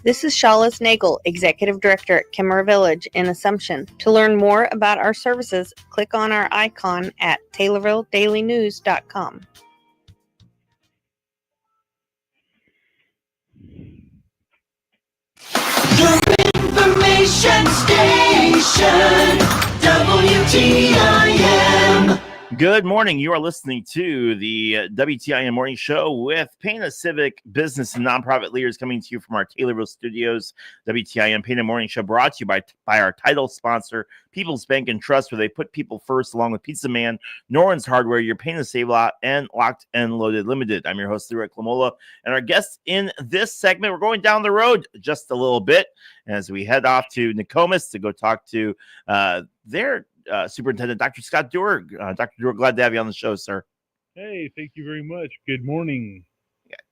This is Shalas Nagel, Executive Director at Kimmer Village in Assumption. To learn more about our services, click on our icon at TaylorvilleDailyNews.com. Your information station, WTIM. Good morning. You are listening to the WTIM Morning Show with Pana Civic Business and Nonprofit Leaders, coming to you from our Taylorville studios. WTIM Pana Morning Show brought to you by our title sponsor, People's Bank and Trust, where they put people first, along with Pizza Man, Norton's Hardware, your Pana Save Lot, and Locked and Loaded Limited. I'm your host, Rick Lamola, and our guests in this segment, we're going down the road just a little bit as we head off to Nokomis to go talk to their Superintendent, Dr. Scott Dewar. Dr. Dewar, glad to have you on the show, sir. Hey, thank you very much. Good morning.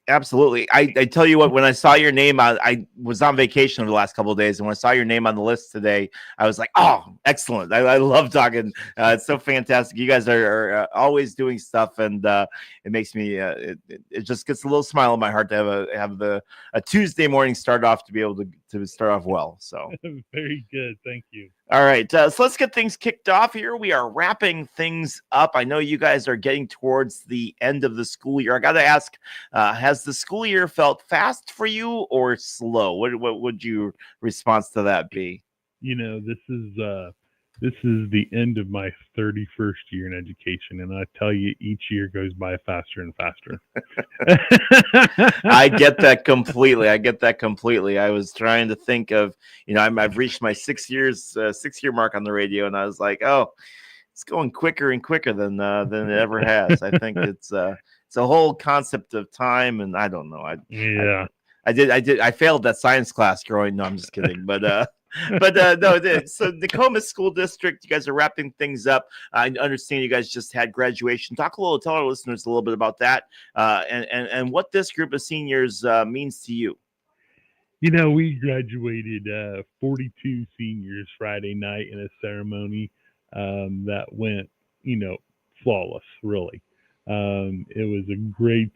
Absolutely. I tell you what, when I saw your name, I was on vacation over the last couple of days, and when I saw your name on the list today, I was like, oh, excellent. I love talking. It's so fantastic. You guys are always doing stuff, and it makes me, it just gets a little smile in my heart to have a Tuesday morning start off, to be able to start off well. So very good. Thank you. All right, so let's get things kicked off here. We are wrapping things up. I know you guys are getting towards the end of the school year. I got to ask, has the school year felt fast for you or slow? What would your response to that be? You know, this is the end of my 31st year in education, and I tell you, each year goes by faster and faster. I get that completely. I was trying to think of, I've reached my 6 year mark on the radio, and I was like, oh, it's going quicker and quicker than it ever has. I think it's a whole concept of time, and I don't know. I failed that science class growing. No, I'm just kidding. But no. So Nokomis School District, you guys are wrapping things up. I understand you guys just had graduation. Tell our listeners a little bit about that, and what this group of seniors means to you. You know, we graduated 42 seniors Friday night in a ceremony that went, flawless. Really, it was a great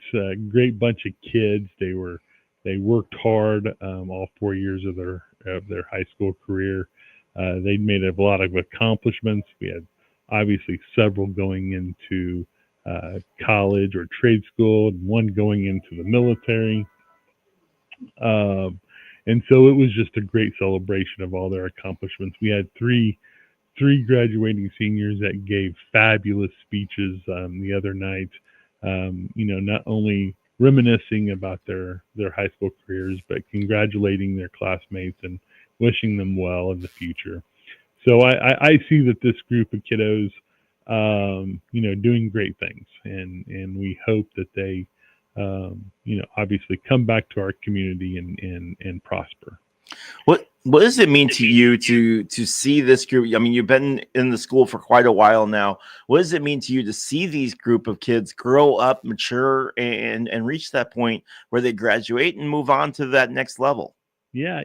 bunch of kids. They worked hard all 4 years of their high school career. They made a lot of accomplishments. We had obviously several going into college or trade school, and one going into the military. And so it was just a great celebration of all their accomplishments. We had three graduating seniors that gave fabulous speeches the other night. Not only reminiscing about their high school careers, but congratulating their classmates and wishing them well in the future. So I see that this group of kiddos, doing great things, and we hope that they, obviously come back to our community and prosper. What does it mean to you to see this group? I mean, you've been in the school for quite a while now. What does it mean to you to see these group of kids grow up, mature, and reach that point where they graduate and move on to that next level? Yeah,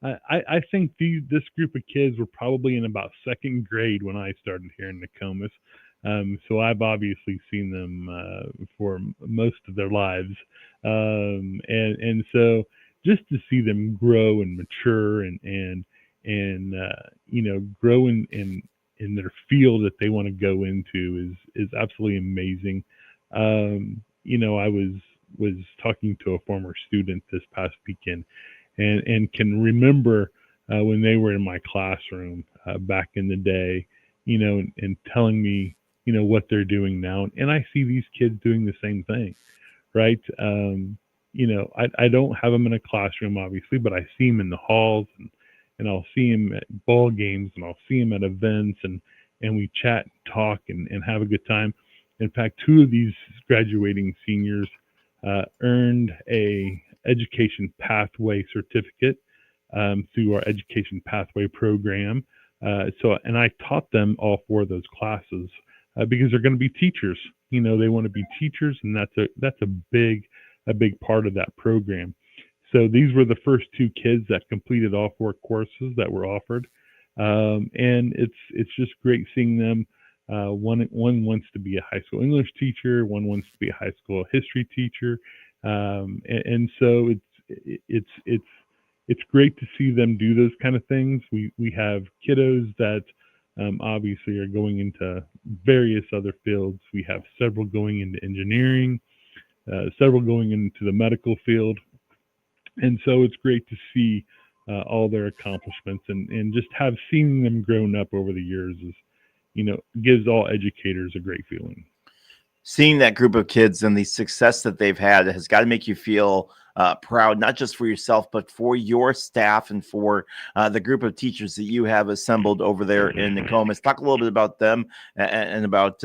I think this group of kids were probably in about second grade when I started here in Nokomis. So I've obviously seen them for most of their lives. And so just to see them grow and mature and grow in their field that they want to go into is absolutely amazing. I was talking to a former student this past weekend and can remember when they were in my classroom back in the day, and telling me, what they're doing now. And I see these kids doing the same thing, right? I don't have them in a classroom, obviously, but I see them in the halls and I'll see them at ball games and I'll see them at events and we chat and talk and have a good time. In fact, two of these graduating seniors earned a education pathway certificate through our education pathway program. And I taught them all four of those classes because they're going to be teachers. They want to be teachers, and that's a big part of that program. So these were the first two kids that completed all four courses that were offered, and it's just great seeing them. One wants to be a high school English teacher. One wants to be a high school history teacher, and so it's it's great to see them do those kind of things. We have kiddos that obviously are going into various other fields. We have several going into engineering, several going into the medical field. And so it's great to see all their accomplishments and just have seen them grown up over the years is, gives all educators a great feeling. Seeing that group of kids and the success that they've had has got to make you feel proud, not just for yourself, but for your staff and for the group of teachers that you have assembled over there in Nokomis. Talk a little bit about them and about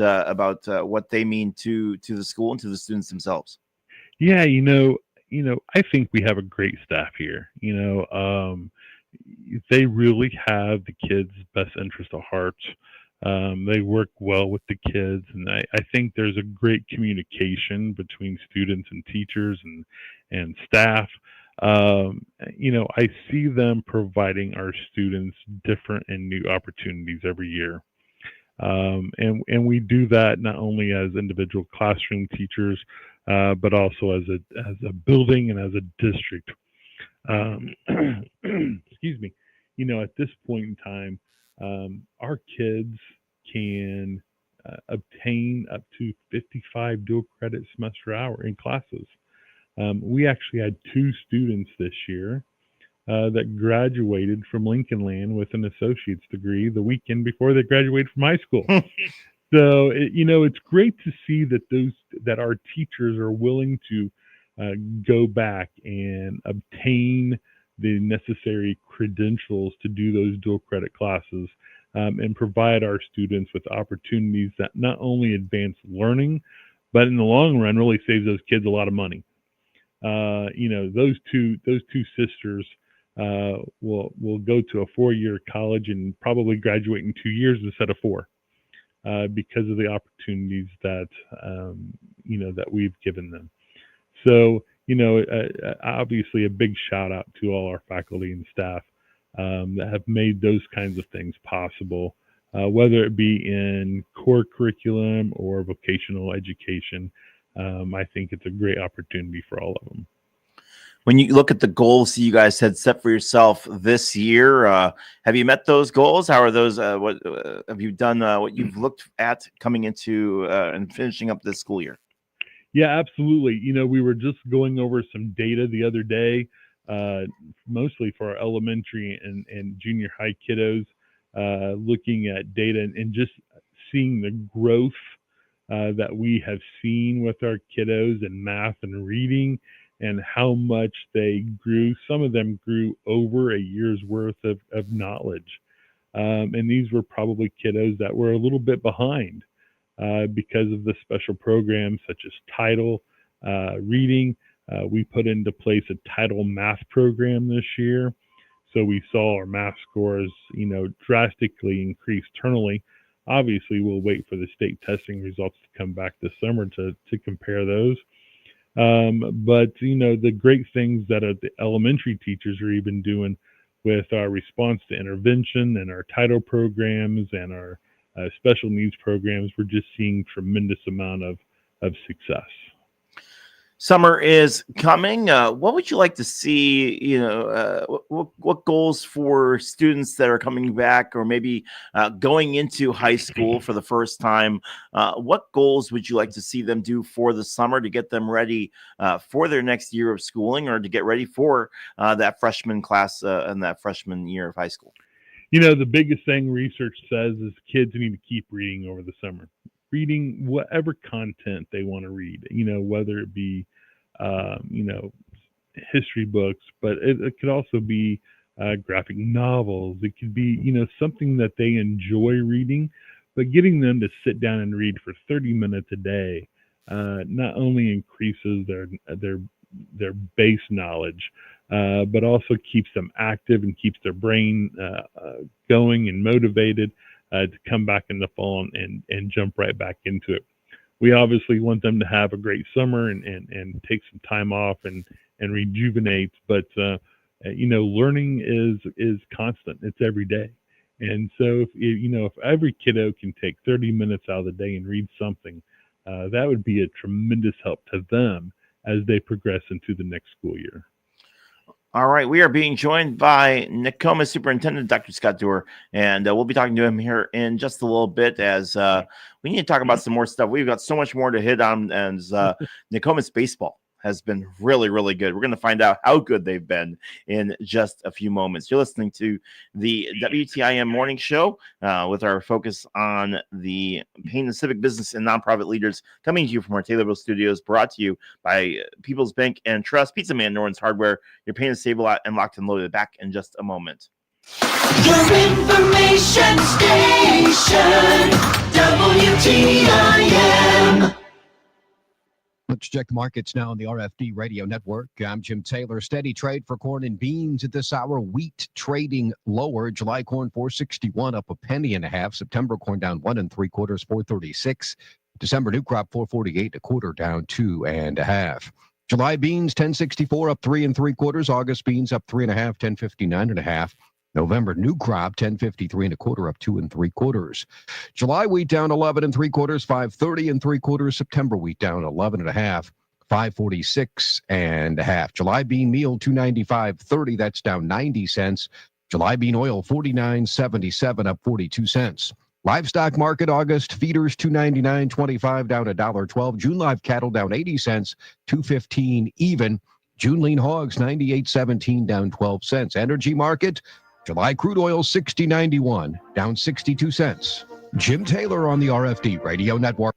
what they mean to the school and to the students themselves. Yeah, I think we have a great staff here. They really have the kids' best interest at heart. They work well with the kids, and I think there's a great communication between students and teachers and staff. I see them providing our students different and new opportunities every year. And we do that not only as individual classroom teachers, but also as a building and as a district. Excuse me. At this point in time, our kids can obtain up to 55 dual credit semester hour in classes. We actually had 2 students this year that graduated from Lincoln Land with an associate's degree the weekend before they graduated from high school. So it's great to see that our teachers are willing to go back and obtain the necessary credentials to do those dual credit classes and provide our students with opportunities that not only advance learning, but in the long run really saves those kids a lot of money. Those two sisters will go to a 4-year college and probably graduate in 2 years instead of 4 because of the opportunities that that we've given them. So obviously a big shout out to all our faculty and staff that have made those kinds of things possible, whether it be in core curriculum or vocational education. I think it's a great opportunity for all of them. When you look at the goals that you guys had set for yourself this year, have you met those goals? How are those? What have you done? What you've looked at coming into and finishing up this school year? Yeah, absolutely. We were just going over some data the other day, mostly for our elementary and junior high kiddos, looking at data and just seeing the growth that we have seen with our kiddos in math and reading and how much they grew. Some of them grew over a year's worth of knowledge. And these were probably kiddos that were a little bit behind because of the special programs such as Title Reading. We put into place a Title Math program this year. So we saw our math scores, drastically increase internally. Obviously, we'll wait for the state testing results to come back this summer to compare those. But the great things that the elementary teachers are even doing with our response to intervention and our title programs and our special needs programs, we're just seeing tremendous amount of success. Summer is coming. What would you like to see? What goals for students that are coming back, or maybe going into high school for the first time? What goals would you like to see them do for the summer to get them ready for their next year of schooling, or to get ready for that freshman class and that freshman year of high school? The biggest thing research says is kids need to keep reading over the summer. Reading whatever content they want to read, whether it be, history books, but it could also be graphic novels. It could be, something that they enjoy reading, but getting them to sit down and read for 30 minutes a day not only increases their base knowledge, but also keeps them active and keeps their brain going and motivated to come back in the fall and jump right back into it. We obviously want them to have a great summer and take some time off and rejuvenate, but learning is constant. It's every day. And so if every kiddo can take 30 minutes out of the day and read something, that would be a tremendous help to them as they progress into the next school year. All right, we are being joined by Nokomis Superintendent Dr. Scott Doerr, and we'll be talking to him here in just a little bit as we need to talk about some more stuff. We've got so much more to hit on, as Nokomis baseball has been really, really good. We're going to find out how good they've been in just a few moments. You're listening to the WTIM Morning Show with our focus on the Pana Civic Business and Nonprofit Leaders, coming to you from our Taylorville studios, brought to you by People's Bank and Trust, Pizza Man, Norton's Hardware. Your Pana Save a Lot and Locked and Loaded. Back in just a moment. Your information station, WTIM. Let's check the markets now on the RFD Radio Network. I'm Jim Taylor. Steady trade for corn and beans at this hour. Wheat trading lower. July corn 461 up a penny and a half. September corn down 1 3/4, 436. December new crop 448 1/4, down 2 1/2. July beans 1064 up 3 3/4. August beans up 3 1/2, 1059 1/2. November new crop 1053 1/4 up 2 3/4. July wheat down 11 3/4, 530 3/4. September wheat down 11 1/2, 546 1/2. July bean meal 295.30, that's down 90 cents. July bean oil 49.77 up 42 cents. Livestock market August feeders 299.25 down $1.12. June live cattle down 80 cents, 215 even. June lean hogs 98.17 down 12 cents. Energy market July crude oil 60.91 down 62 cents. Jim Taylor on the RFD Radio Network.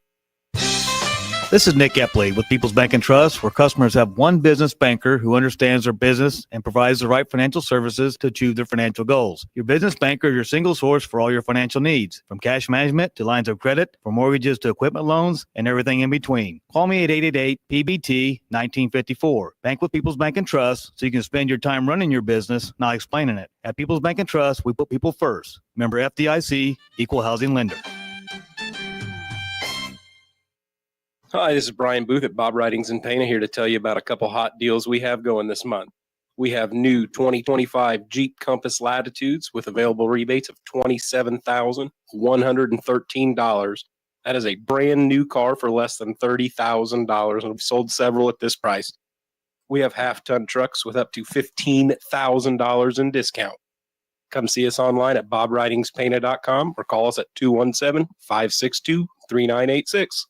This is Nick Epley with People's Bank and Trust, where customers have one business banker who understands their business and provides the right financial services to achieve their financial goals. Your business banker is your single source for all your financial needs, from cash management to lines of credit, from mortgages to equipment loans, and everything in between. Call me at 888-PBT-1954. Bank with People's Bank and Trust so you can spend your time running your business, not explaining it. At People's Bank and Trust, we put people first. Member FDIC, Equal Housing Lender. Hi, this is Brian Booth at Bob Writings in Pana, here to tell you about a couple hot deals we have going this month. We have new 2025 Jeep Compass Latitudes with available rebates of $27,113. That is a brand new car for less than $30,000, and we've sold several at this price. We have half-ton trucks with up to $15,000 in discount. Come see us online at bobwritingspana.com or call us at 217-562-3986.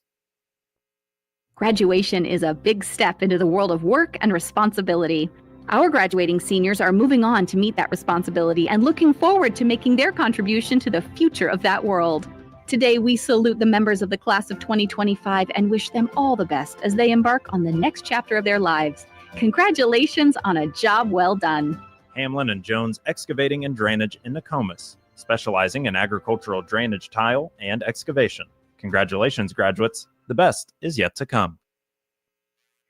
Graduation is a big step into the world of work and responsibility. Our graduating seniors are moving on to meet that responsibility and looking forward to making their contribution to the future of that world. Today, we salute the members of the class of 2025 and wish them all the best as they embark on the next chapter of their lives. Congratulations on a job well done. Hamlin and Jones Excavating and Drainage in Nokomis, specializing in agricultural drainage tile and excavation. Congratulations, graduates. The best is yet to come.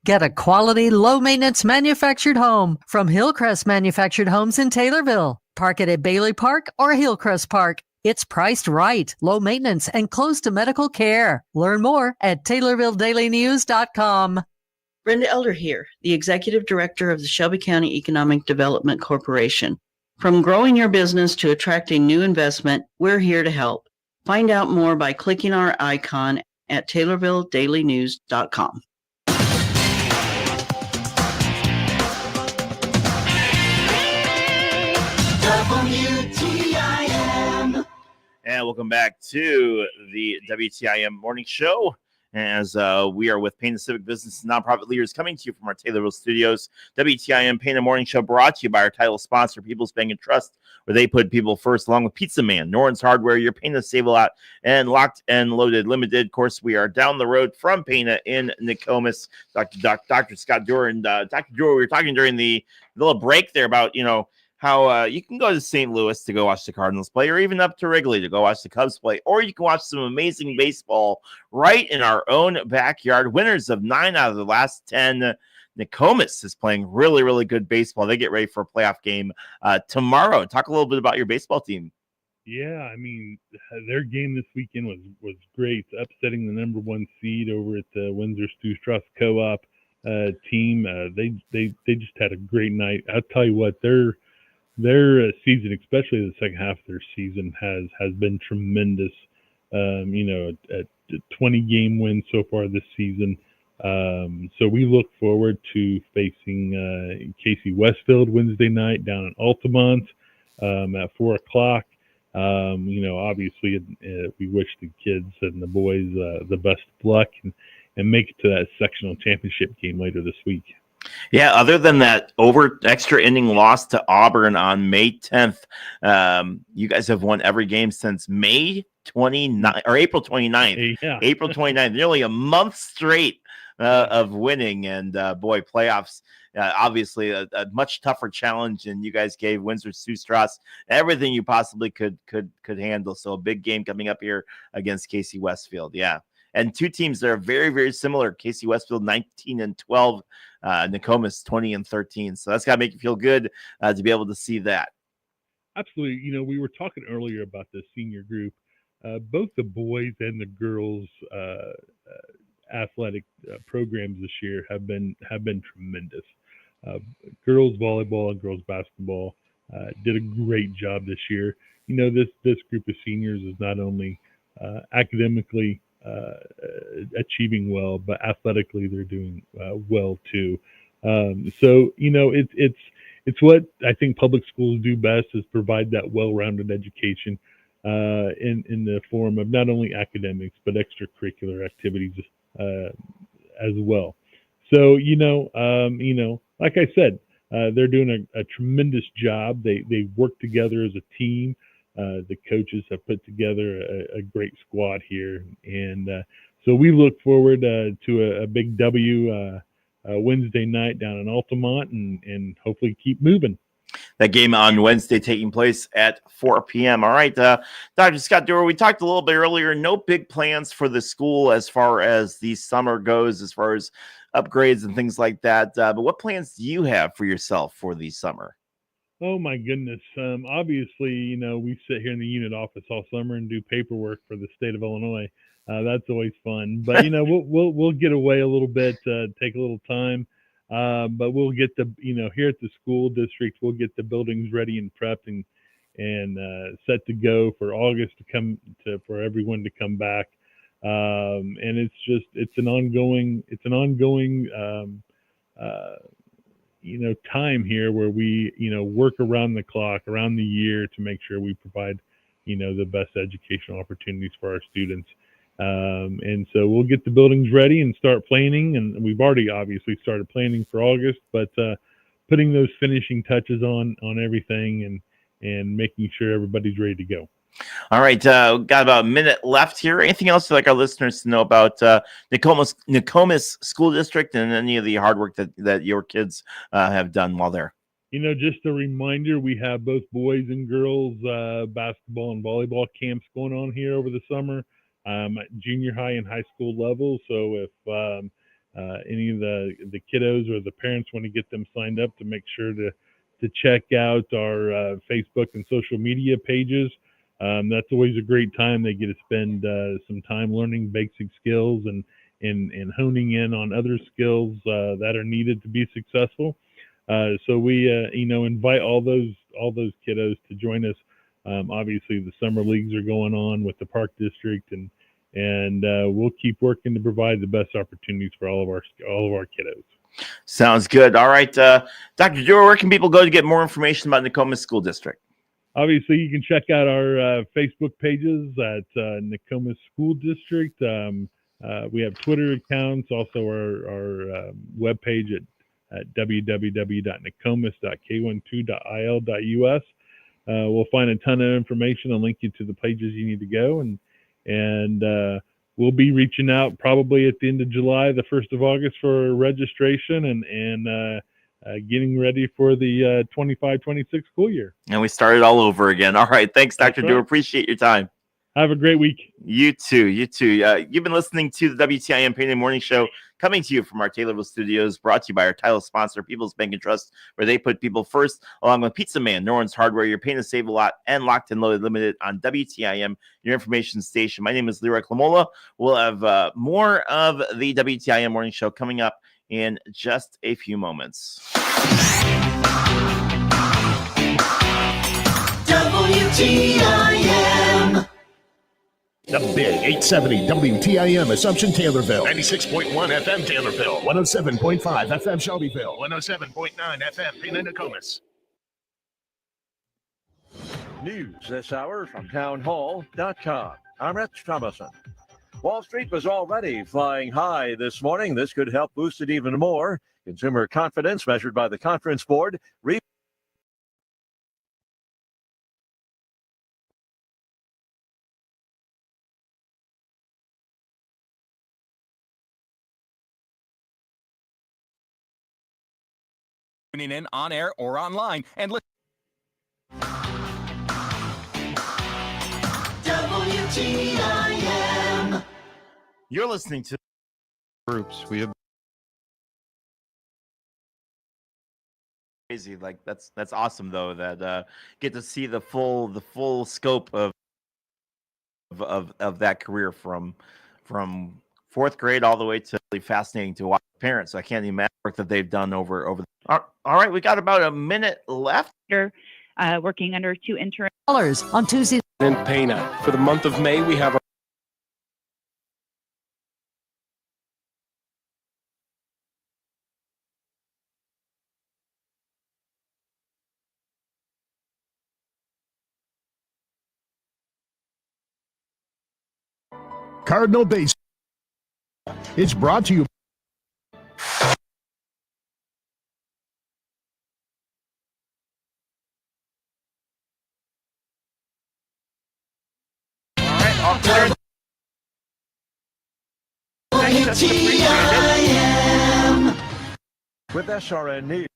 Get a quality, low-maintenance manufactured home from Hillcrest Manufactured Homes in Taylorville. Park it at Bailey Park or Hillcrest Park. It's priced right, low maintenance, and close to medical care. Learn more at TaylorvilleDailyNews.com. Brenda Elder here, the Executive Director of the Shelby County Economic Development Corporation. From growing your business to attracting new investment, we're here to help. Find out more by clicking our icon at TaylorvilleDailyNews.com. WTIM. And welcome back to the WTIM Morning Show, as we are with Pana Civic Business and Nonprofit Leaders, coming to you from our Taylorville studios. WTIM Pana Morning Show brought to you by our title sponsor, People's Bank and Trust, where they put people first, along with Pizza Man, Norton's Hardware, your Pana Save a Lot, and Locked and Loaded Limited. Of course, we are down the road from Pana in Nokomis. Dr. Scott Doerr and Dr. Doerr, we were talking during the little break there about, how you can go to St. Louis to go watch the Cardinals play, or even up to Wrigley to go watch the Cubs play, or you can watch some amazing baseball right in our own backyard. Winners of 9 out of the last 10. Nokomis is playing really, really good baseball. They get ready for a playoff game tomorrow. Talk a little bit about your baseball team. Yeah, I mean, their game this weekend was great, upsetting the number 1 seed over at the Windsor Stu Strauss Co-op team. They just had a great night. I'll tell you what, their season, especially the second half of their season, has been tremendous. A 20-game win so far this season. So we look forward to facing Casey Westfield Wednesday night down in Altamont at 4 o'clock. Obviously, we wish the kids and the boys the best of luck and make it to that sectional championship game later this week. Yeah, other than that extra inning loss to Auburn on May 10th, you guys have won every game since May 29th or April 29th. Yeah. April 29th, nearly a month straight of winning. And boy, playoffs, obviously a much tougher challenge, and you guys gave Windsor Sioux Strauss everything you possibly could handle. So a big game coming up here against Casey Westfield. Yeah. And two teams that are very, very similar. Casey Westfield 19-12, Nokomis 20-13. So that's got to make you feel good to be able to see that. Absolutely. We were talking earlier about the senior group. Both the boys and the girls athletic programs this year have been tremendous. Girls volleyball and girls basketball did a great job this year. This group of seniors is not only academically achieving well, but athletically they're doing well too. So it's what I think public schools do best, is provide that well-rounded education in the form of not only academics but extracurricular activities as well. So like I said, they're doing a tremendous job. They work together as a team. The coaches have put together a great squad here, and so we look forward to a big W Wednesday night down in Altamont, and hopefully keep moving. That game on Wednesday taking place at 4 p.m. All right, Dr. Scott Dewar, we talked a little bit earlier. No big plans for the school as far as the summer goes, as far as upgrades and things like that. But what plans do you have for yourself for the summer? Oh my goodness. Obviously, we sit here in the unit office all summer and do paperwork for the state of Illinois. That's always fun. But we'll get away a little bit, take a little time. But we'll get here at the school district, we'll get the buildings ready and prepped and set to go for August for everyone to come back. And it's an ongoing time here where we, work around the clock, around the year to make sure we provide, the best educational opportunities for our students. And so we'll get the buildings ready and start planning. And we've already obviously started planning for August, but putting those finishing touches on everything and making sure everybody's ready to go. All right, got about a minute left here. Anything else you'd like our listeners to know about Nokomis School District and any of the hard work that your kids have done while there? Just a reminder, we have both boys and girls basketball and volleyball camps going on here over the summer at junior high and high school level. So if any of the kiddos or the parents want to get them signed up, to make sure to check out our Facebook and social media pages. That's always a great time. They get to spend some time learning basic skills and honing in on other skills that are needed to be successful. So we invite all those kiddos to join us. Obviously, the summer leagues are going on with the Park District, and we'll keep working to provide the best opportunities for all of our kiddos. Sounds good. All right, Dr. Dewar, where can people go to get more information about Nokomis School District? Obviously, you can check out our Facebook pages at Nokomis School District. We have Twitter accounts, also our webpage at www.nokomis.k12.il.us. We'll find a ton of information and link you to the pages you need to go. And we'll be reaching out probably at the end of July, the 1st of August for registration and getting ready for the 25-26 school year. And we started all over again. All right. Thanks, Dr. Right. Dewar. Appreciate your time. Have a great week. You too. You've been listening to the WTIM Pain and Morning Show, coming to you from our Taylorville studios, brought to you by our title sponsor, People's Bank and Trust, where they put people first, along with Pizza Man, Norton's Hardware, your pain to save a lot, and Locked and Loaded Limited on WTIM, your information station. My name is Leroy Clamola. We'll have more of the WTIM Morning Show coming up in just a few moments. WTIM. The big 870 WTIM Assumption Taylorville. 96.1 FM Taylorville. 107.5 FM Shelbyville. 107.9 FM Pana Nokomis. News this hour from townhall.com. I'm Rich Thomason. Wall Street was already flying high this morning. This could help boost it even more. Consumer confidence measured by the Conference Board tuning in on air or online and listen. WTIM. You're listening to groups. We have crazy. Like that's awesome though that get to see the full scope of that career from fourth grade all the way to really fascinating to watch parents. So I can't imagine the work that they've done over. All right, we got about a minute left. You're working under two interim on Tuesday. In Pana. For the month of May, we have Cardinal Base. It's brought to you. WTIM. with SRN News.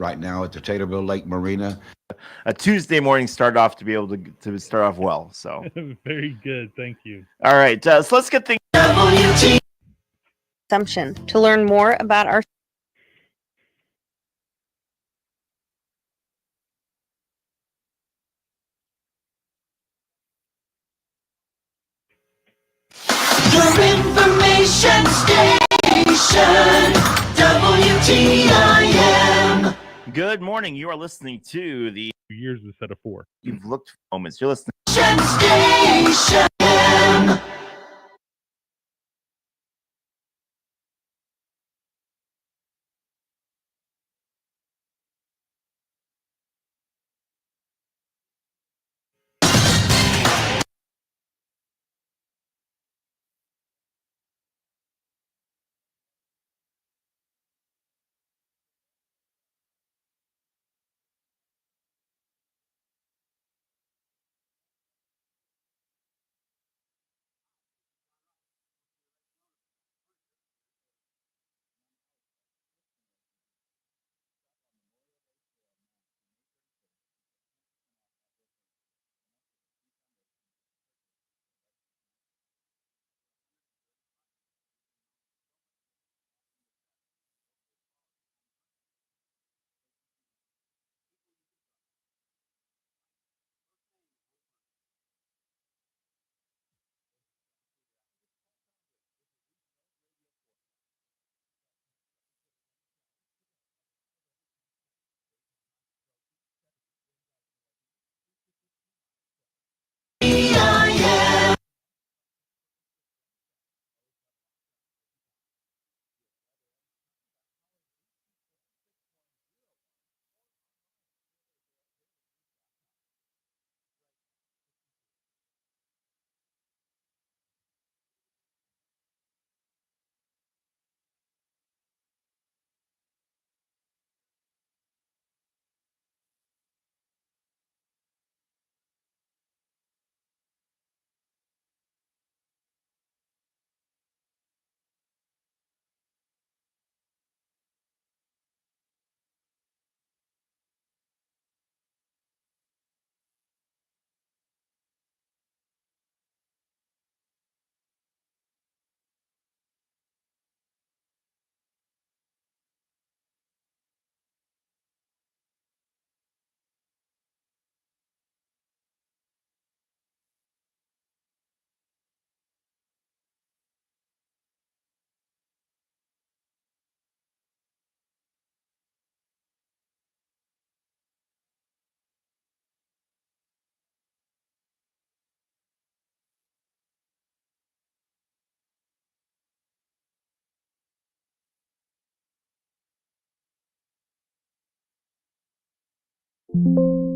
Right now at the Taylorville Lake Marina. A Tuesday morning start off to be able to start off well. So Very good. Thank you. all right, so let's get things. Assumption. To learn more about our Your information station. WTIM. Good morning. You are listening to the Years instead of 4. You've looked for moments. You're listening. Station. you.